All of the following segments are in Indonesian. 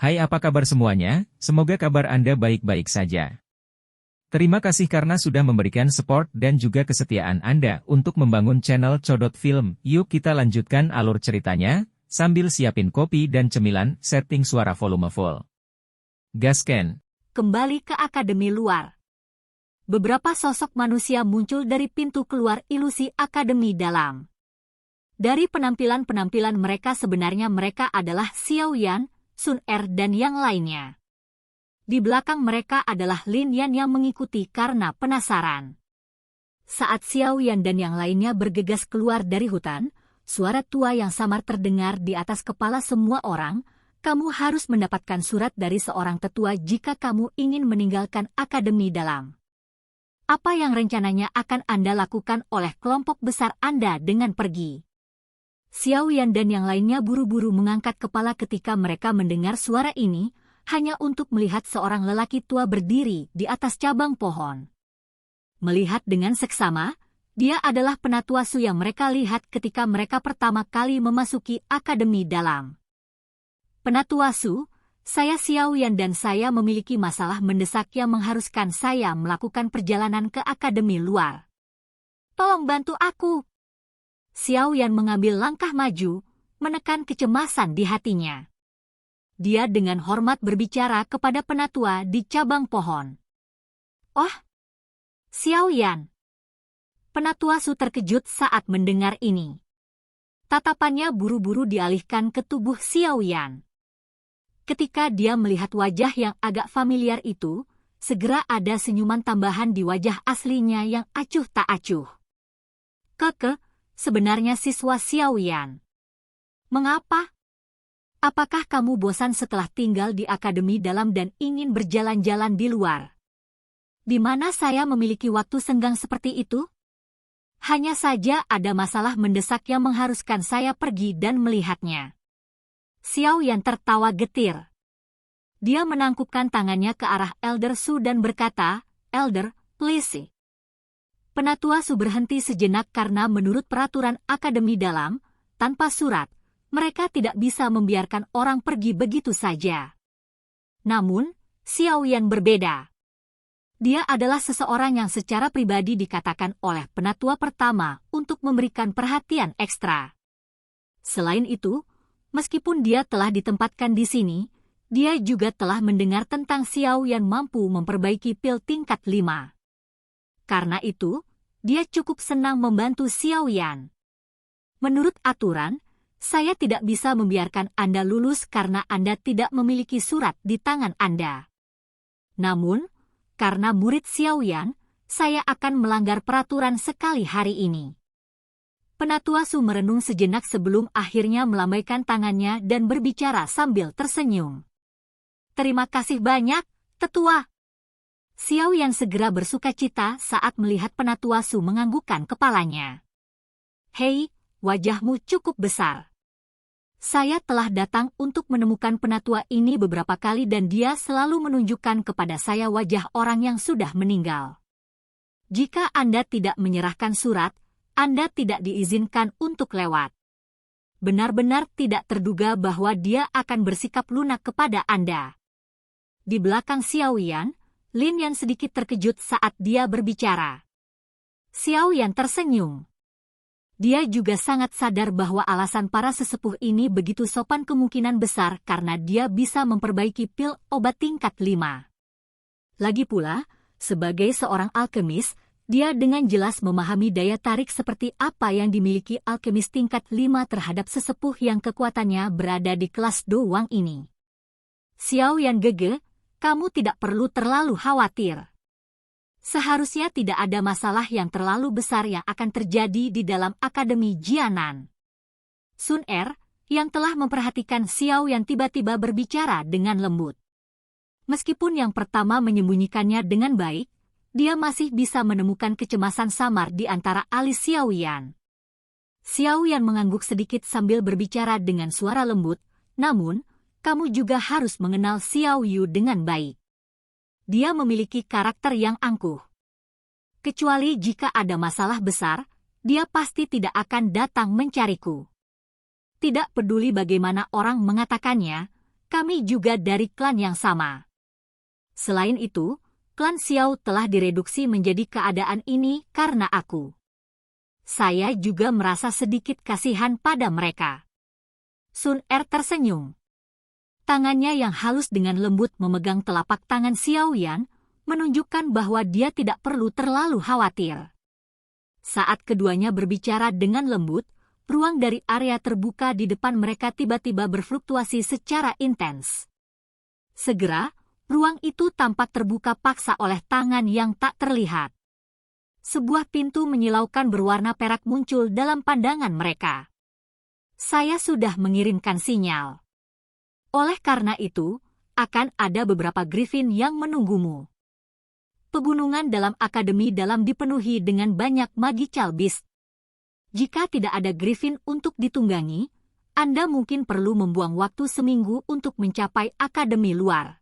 Hai, apa kabar semuanya? Semoga kabar Anda baik-baik saja. Terima kasih karena sudah memberikan support dan juga kesetiaan Anda untuk membangun channel Codot Film. Yuk kita lanjutkan alur ceritanya, sambil siapin kopi dan cemilan, setting suara volume full. Gasken. Kembali ke Akademi Luar. Beberapa sosok manusia muncul dari pintu keluar ilusi Akademi Dalam. Dari penampilan-penampilan mereka sebenarnya mereka adalah Xiao Yan, Sun Er dan yang lainnya. Di belakang mereka adalah Lin Yan yang mengikuti karena penasaran. Saat Xiao Yan dan yang lainnya bergegas keluar dari hutan, suara tua yang samar terdengar di atas kepala semua orang. Kamu harus mendapatkan surat dari seorang tetua jika kamu ingin meninggalkan Akademi Dalam. Apa yang rencananya akan Anda lakukan oleh kelompok besar Anda dengan pergi? Xiao Yan dan yang lainnya buru-buru mengangkat kepala ketika mereka mendengar suara ini, hanya untuk melihat seorang lelaki tua berdiri di atas cabang pohon. Melihat dengan seksama, dia adalah Penatua Su yang mereka lihat ketika mereka pertama kali memasuki Akademi Dalam. Penatua Su, saya Xiao Yan dan saya memiliki masalah mendesak yang mengharuskan saya melakukan perjalanan ke Akademi Luar. Tolong bantu aku. Xiao Yan mengambil langkah maju, menekan kecemasan di hatinya. Dia dengan hormat berbicara kepada penatua di cabang pohon. Oh, Xiao Yan. Penatua Su terkejut saat mendengar ini. Tatapannya buru-buru dialihkan ke tubuh Xiao Yan. Ketika dia melihat wajah yang agak familiar itu, segera ada senyuman tambahan di wajah aslinya yang acuh tak acuh. Sebenarnya siswa Xiao Yan. Mengapa? Apakah kamu bosan setelah tinggal di Akademi Dalam dan ingin berjalan-jalan di luar? Di mana saya memiliki waktu senggang seperti itu? Hanya saja ada masalah mendesak yang mengharuskan saya pergi dan melihatnya. Xiao Yan tertawa getir. Dia menangkupkan tangannya ke arah Elder Su dan berkata, "Elder, please." Penatua Su berhenti sejenak karena menurut peraturan Akademi Dalam, tanpa surat, mereka tidak bisa membiarkan orang pergi begitu saja. Namun, Xiao Yan berbeda. Dia adalah seseorang yang secara pribadi dikatakan oleh penatua pertama untuk memberikan perhatian ekstra. Selain itu, meskipun dia telah ditempatkan di sini, dia juga telah mendengar tentang Xiao Yan mampu memperbaiki pil tingkat 5. Karena itu, dia cukup senang membantu Xiao Yan. Menurut aturan, saya tidak bisa membiarkan Anda lulus karena Anda tidak memiliki surat di tangan Anda. Namun, karena murid Xiao Yan, saya akan melanggar peraturan sekali hari ini. Penatua Su merenung sejenak sebelum akhirnya melambaikan tangannya dan berbicara sambil tersenyum. Terima kasih banyak, Tetua. Xiao Yan segera bersukacita saat melihat Penatua Su menganggukkan kepalanya. Hei, wajahmu cukup besar. Saya telah datang untuk menemukan penatua ini beberapa kali dan dia selalu menunjukkan kepada saya wajah orang yang sudah meninggal. Jika Anda tidak menyerahkan surat, Anda tidak diizinkan untuk lewat. Benar-benar tidak terduga bahwa dia akan bersikap lunak kepada Anda. Di belakang Xiao Yan, Lin Yan sedikit terkejut saat dia berbicara. Xiao Yan tersenyum. Dia juga sangat sadar bahwa alasan para sesepuh ini begitu sopan kemungkinan besar karena dia bisa memperbaiki pil obat tingkat 5. Lagi pula, sebagai seorang alkemis, dia dengan jelas memahami daya tarik seperti apa yang dimiliki alkemis tingkat 5 terhadap sesepuh yang kekuatannya berada di kelas doang ini. Xiao Yan gege, kamu tidak perlu terlalu khawatir. Seharusnya tidak ada masalah yang terlalu besar yang akan terjadi di dalam Akademi Jianan. Sun Er, yang telah memperhatikan Xiao Yan tiba-tiba berbicara dengan lembut. Meskipun yang pertama menyembunyikannya dengan baik, dia masih bisa menemukan kecemasan samar di antara alis Xiao Yan. Xiao Yan mengangguk sedikit sambil berbicara dengan suara lembut, namun, kamu juga harus mengenal Xiao Yu dengan baik. Dia memiliki karakter yang angkuh. Kecuali jika ada masalah besar, dia pasti tidak akan datang mencariku. Tidak peduli bagaimana orang mengatakannya, Kami juga dari klan yang sama. Selain itu, klan Xiao telah direduksi menjadi keadaan ini karena aku. Saya juga merasa sedikit kasihan pada mereka. Sun Er tersenyum. Tangannya yang halus dengan lembut memegang telapak tangan Xiao Yan, menunjukkan bahwa dia tidak perlu terlalu khawatir. Saat keduanya berbicara dengan lembut, ruang dari area terbuka di depan mereka tiba-tiba berfluktuasi secara intens. Segera, ruang itu tampak terbuka paksa oleh tangan yang tak terlihat. Sebuah pintu menyilaukan berwarna perak muncul dalam pandangan mereka. Saya sudah mengirimkan sinyal. Oleh karena itu, akan ada beberapa griffin yang menunggumu. Pegunungan dalam Akademi Dalam dipenuhi dengan banyak magical beast. Jika tidak ada griffin untuk ditunggangi, Anda mungkin perlu membuang waktu seminggu untuk mencapai Akademi Luar.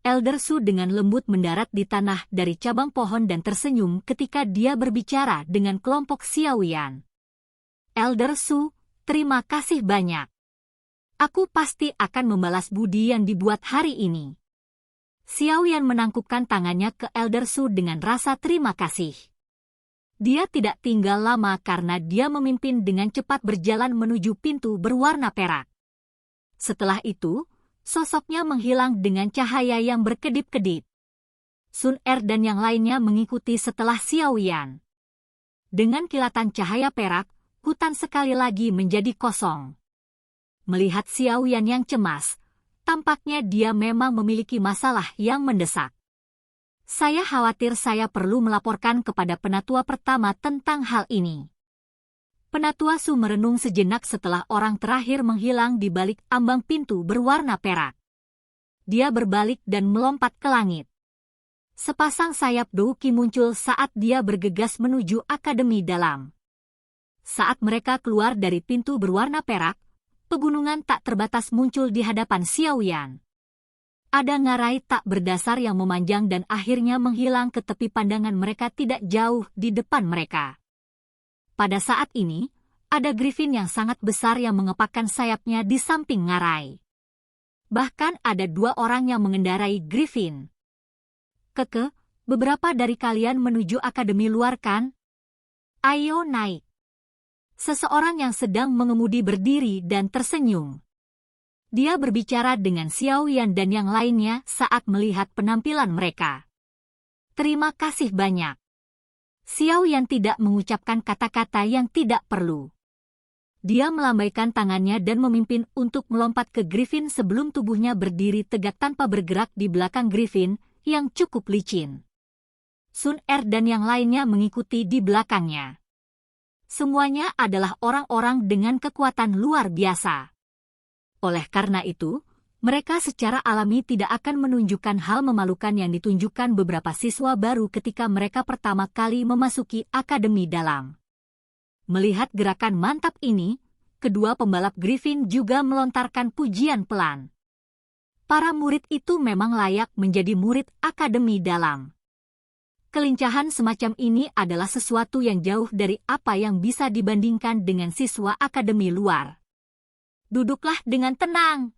Elder Su dengan lembut mendarat di tanah dari cabang pohon dan tersenyum ketika dia berbicara dengan kelompok Xiao Yan. Elder Su, terima kasih banyak. Aku pasti akan membalas budi yang dibuat hari ini. Xiao Yan menangkupkan tangannya ke Elder Su dengan rasa terima kasih. Dia tidak tinggal lama karena dia memimpin dengan cepat berjalan menuju pintu berwarna perak. Setelah itu, sosoknya menghilang dengan cahaya yang berkedip-kedip. Sun Er dan yang lainnya mengikuti setelah Xiao Yan. Dengan kilatan cahaya perak, hutan sekali lagi menjadi kosong. Melihat Xiao Yan yang cemas, tampaknya dia memang memiliki masalah yang mendesak. Saya khawatir saya perlu melaporkan kepada penatua pertama tentang hal ini. Penatua Su merenung sejenak setelah orang terakhir menghilang di balik ambang pintu berwarna perak. Dia berbalik dan melompat ke langit. Sepasang sayap Douki muncul saat dia bergegas menuju Akademi Dalam. Saat mereka keluar dari pintu berwarna perak, pegunungan tak terbatas muncul di hadapan Xiao Yan. Ada ngarai tak berdasar yang memanjang dan akhirnya menghilang ke tepi pandangan mereka tidak jauh di depan mereka. Pada saat ini, ada griffin yang sangat besar yang mengepakkan sayapnya di samping ngarai. Bahkan ada 2 orang yang mengendarai griffin. Keke, beberapa dari kalian menuju Akademi Luar kan? Ayo naik. Seseorang yang sedang mengemudi berdiri dan tersenyum. Dia berbicara dengan Xiao Yan dan yang lainnya saat melihat penampilan mereka. Terima kasih banyak. Xiao Yan tidak mengucapkan kata-kata yang tidak perlu. Dia melambaikan tangannya dan memimpin untuk melompat ke griffin sebelum tubuhnya berdiri tegak tanpa bergerak di belakang griffin yang cukup licin. Sun Er dan yang lainnya mengikuti di belakangnya. Semuanya adalah orang-orang dengan kekuatan luar biasa. Oleh karena itu, mereka secara alami tidak akan menunjukkan hal memalukan yang ditunjukkan beberapa siswa baru ketika mereka pertama kali memasuki Akademi Dalam. Melihat gerakan mantap ini, kedua pembalap griffin juga melontarkan pujian pelan. Para murid itu memang layak menjadi murid Akademi Dalam. Kelincahan semacam ini adalah sesuatu yang jauh dari apa yang bisa dibandingkan dengan siswa Akademi Luar. Duduklah dengan tenang.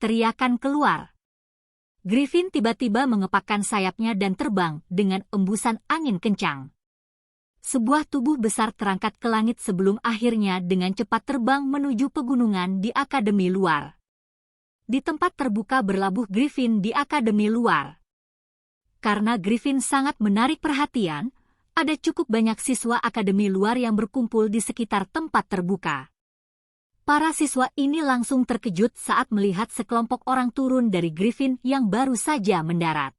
Teriakan keluar. Griffin tiba-tiba mengepakkan sayapnya dan terbang dengan embusan angin kencang. Sebuah tubuh besar terangkat ke langit sebelum akhirnya dengan cepat terbang menuju pegunungan di Akademi Luar. Di tempat terbuka berlabuh Griffin di Akademi Luar. Karena Griffin sangat menarik perhatian, ada cukup banyak siswa Akademi Luar yang berkumpul di sekitar tempat terbuka. Para siswa ini langsung terkejut saat melihat sekelompok orang turun dari griffin yang baru saja mendarat.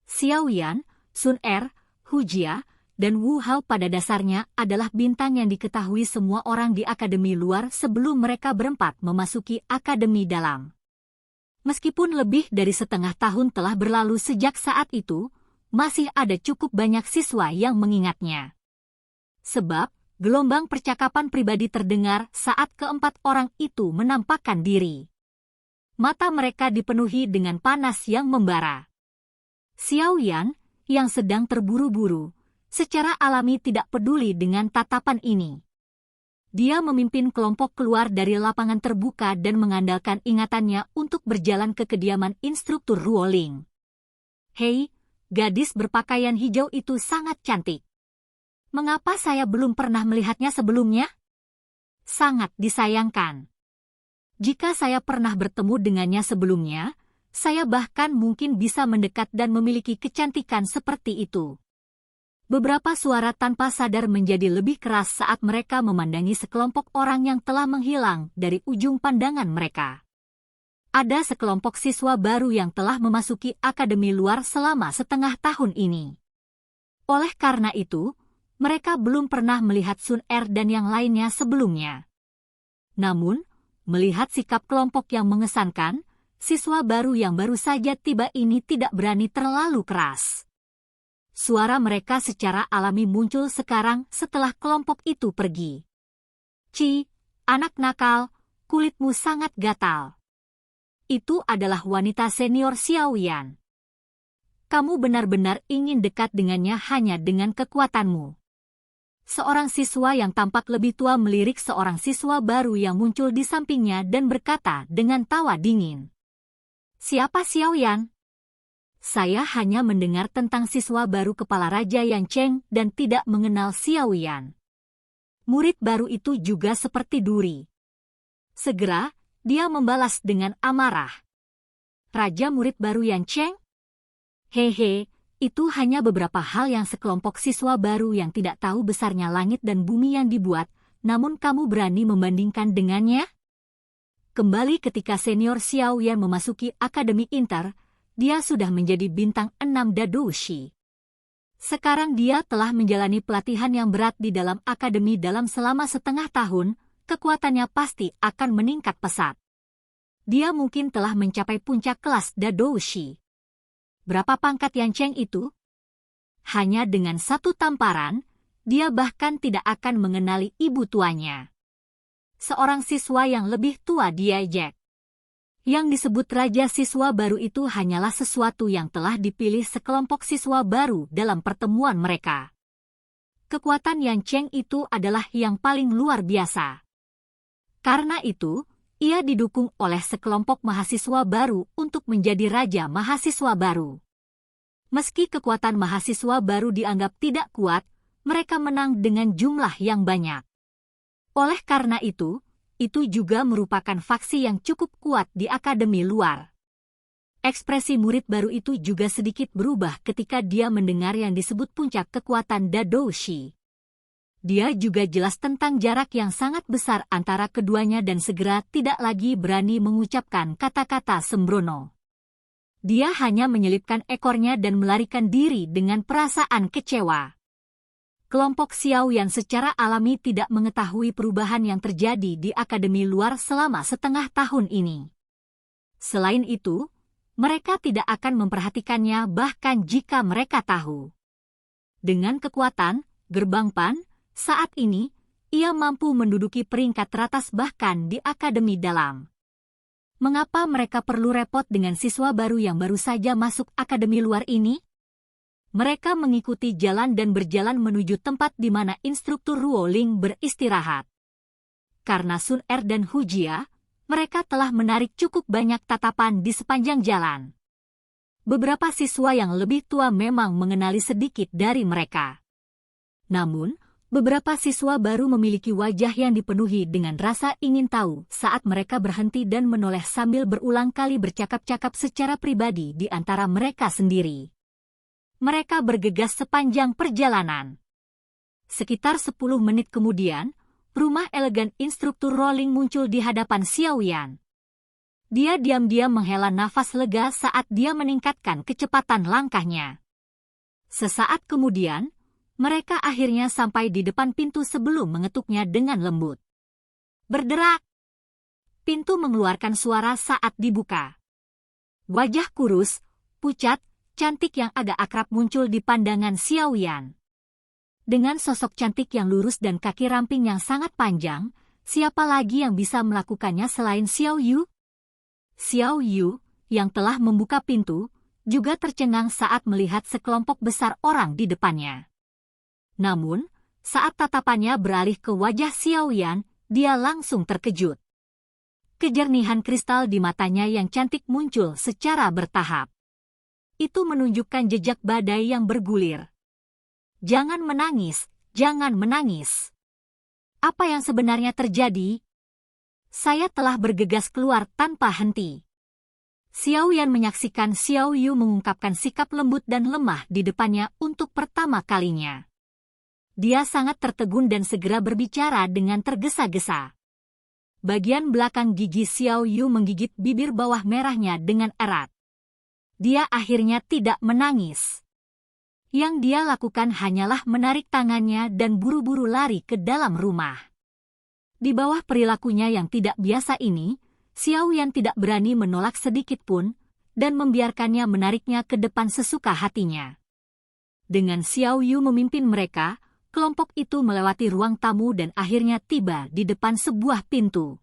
Xiao Yan, Sun Er, Hu Jia, dan Wu Hao pada dasarnya adalah bintang yang diketahui semua orang di Akademi Luar sebelum mereka berempat memasuki Akademi Dalam. Meskipun lebih dari setengah tahun telah berlalu sejak saat itu, masih ada cukup banyak siswa yang mengingatnya. Sebab, gelombang percakapan pribadi terdengar saat keempat orang itu menampakkan diri. Mata mereka dipenuhi dengan panas yang membara. Xiao Yan, yang sedang terburu-buru, secara alami tidak peduli dengan tatapan ini. Dia memimpin kelompok keluar dari lapangan terbuka dan mengandalkan ingatannya untuk berjalan ke kediaman instruktur Ruoling. Hei, gadis berpakaian hijau itu sangat cantik. Mengapa saya belum pernah melihatnya sebelumnya? Sangat disayangkan. Jika saya pernah bertemu dengannya sebelumnya, saya bahkan mungkin bisa mendekat dan memiliki kecantikan seperti itu. Beberapa suara tanpa sadar menjadi lebih keras saat mereka memandangi sekelompok orang yang telah menghilang dari ujung pandangan mereka. Ada sekelompok siswa baru yang telah memasuki akademi luar selama setengah tahun ini. Oleh karena itu, mereka belum pernah melihat Sun Er dan yang lainnya sebelumnya. Namun, melihat sikap kelompok yang mengesankan, siswa baru yang baru saja tiba ini tidak berani terlalu keras. Suara mereka secara alami muncul sekarang setelah kelompok itu pergi. Ci, anak nakal, kulitmu sangat gatal. Itu adalah wanita senior Xiaoyan. Kamu benar-benar ingin dekat dengannya hanya dengan kekuatanmu. Seorang siswa yang tampak lebih tua melirik seorang siswa baru yang muncul di sampingnya dan berkata dengan tawa dingin. Siapa Xiaoyan? Saya hanya mendengar tentang siswa baru kepala Raja Yan Cheng dan tidak mengenal Xiaoyan. Murid baru itu juga seperti duri. Segera, dia membalas dengan amarah. Raja murid baru Yan Cheng? Hehe, itu hanya beberapa hal yang sekelompok siswa baru yang tidak tahu besarnya langit dan bumi yang dibuat, namun kamu berani membandingkan dengannya? Kembali ketika senior Xiaoyan memasuki Akademi Inter, dia sudah menjadi bintang 6 Dadoushi. Sekarang dia telah menjalani pelatihan yang berat di dalam akademi dalam selama setengah tahun, kekuatannya pasti akan meningkat pesat. Dia mungkin telah mencapai puncak kelas Dadoushi. Berapa pangkat Yan Cheng itu? Hanya dengan satu tamparan, dia bahkan tidak akan mengenali ibu tuanya. Seorang siswa yang lebih tua diajak. Yang disebut raja siswa baru itu hanyalah sesuatu yang telah dipilih sekelompok siswa baru dalam pertemuan mereka. Kekuatan Yan Cheng itu adalah yang paling luar biasa. Karena itu, ia didukung oleh sekelompok mahasiswa baru untuk menjadi raja mahasiswa baru. Meski kekuatan mahasiswa baru dianggap tidak kuat, mereka menang dengan jumlah yang banyak. Oleh karena itu juga merupakan faksi yang cukup kuat di akademi luar. Ekspresi murid baru itu juga sedikit berubah ketika dia mendengar yang disebut puncak kekuatan Dadoushi. Dia juga jelas tentang jarak yang sangat besar antara keduanya dan segera tidak lagi berani mengucapkan kata-kata sembrono. Dia hanya menyelipkan ekornya dan melarikan diri dengan perasaan kecewa. Kelompok Xiaoyan secara alami tidak mengetahui perubahan yang terjadi di akademi luar selama setengah tahun ini. Selain itu, mereka tidak akan memperhatikannya bahkan jika mereka tahu. Dengan kekuatan, Gerbang Pan, saat ini, ia mampu menduduki peringkat teratas bahkan di akademi dalam. Mengapa mereka perlu repot dengan siswa baru yang baru saja masuk akademi luar ini? Mereka mengikuti jalan dan berjalan menuju tempat di mana instruktur Ruoling beristirahat. Karena Sun Er dan Hu Jia, mereka telah menarik cukup banyak tatapan di sepanjang jalan. Beberapa siswa yang lebih tua memang mengenali sedikit dari mereka. Namun, beberapa siswa baru memiliki wajah yang dipenuhi dengan rasa ingin tahu saat mereka berhenti dan menoleh sambil berulang kali bercakap-cakap secara pribadi di antara mereka sendiri. Mereka bergegas sepanjang perjalanan. Sekitar 10 menit kemudian, rumah elegan instruktur rolling muncul di hadapan Xiaoyan. Dia diam-diam menghela nafas lega saat dia meningkatkan kecepatan langkahnya. Sesaat kemudian, mereka akhirnya sampai di depan pintu sebelum mengetuknya dengan lembut. Berderak! Pintu mengeluarkan suara saat dibuka. Wajah kurus, pucat, cantik yang agak akrab muncul di pandangan Xiaoyan. Dengan sosok cantik yang lurus dan kaki ramping yang sangat panjang, siapa lagi yang bisa melakukannya selain Xiao Yu? Xiao Yu, yang telah membuka pintu, juga tercengang saat melihat sekelompok besar orang di depannya. Namun, Saat tatapannya beralih ke wajah Xiaoyan, dia langsung terkejut. Kejernihan kristal di matanya yang cantik muncul secara bertahap. Itu menunjukkan jejak badai yang bergulir. Jangan menangis, jangan menangis. Apa yang sebenarnya terjadi? Saya telah bergegas keluar tanpa henti. Xiaoyan menyaksikan Xiao Yu mengungkapkan sikap lembut dan lemah di depannya untuk pertama kalinya. Dia sangat tertegun dan segera berbicara dengan tergesa-gesa. Bagian belakang gigi Xiao Yu menggigit bibir bawah merahnya dengan erat. Dia akhirnya tidak menangis. Yang dia lakukan hanyalah menarik tangannya dan buru-buru lari ke dalam rumah. Di bawah perilakunya yang tidak biasa ini, Xiaoyan tidak berani menolak sedikit pun, dan membiarkannya menariknya ke depan sesuka hatinya. Dengan Xiao Yu memimpin mereka, kelompok itu melewati ruang tamu dan akhirnya tiba di depan sebuah pintu.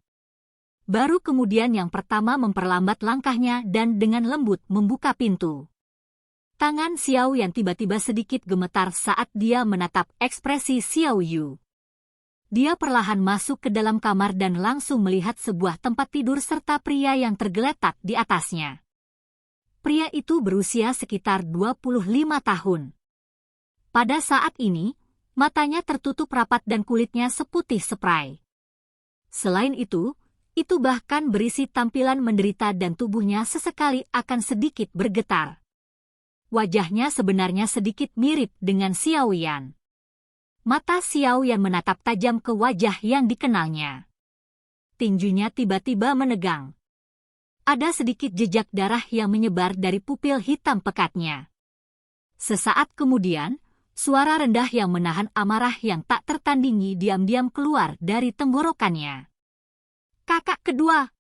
Baru kemudian yang pertama memperlambat langkahnya dan dengan lembut membuka pintu. Tangan Xiaoyan tiba-tiba sedikit gemetar saat dia menatap ekspresi Xiao Yu. Dia perlahan masuk ke dalam kamar dan langsung melihat sebuah tempat tidur serta pria yang tergeletak di atasnya. Pria itu berusia sekitar 25 tahun. Pada saat ini, matanya tertutup rapat dan kulitnya seputih seprai. Selain itu bahkan berisi tampilan menderita dan tubuhnya sesekali akan sedikit bergetar. Wajahnya sebenarnya sedikit mirip dengan Xiaoyan. Mata Xiaoyan menatap tajam ke wajah yang dikenalnya. Tinjunya tiba-tiba menegang. Ada sedikit jejak darah yang menyebar dari pupil hitam pekatnya. Sesaat kemudian, suara rendah yang menahan amarah yang tak tertandingi diam-diam keluar dari tenggorokannya. Kakak kedua,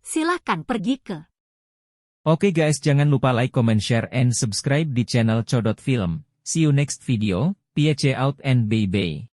silakan pergi ke. Oke guys, jangan lupa like, comment, share, and subscribe di channel Codot Film. See you next video, peace out and bye-bye.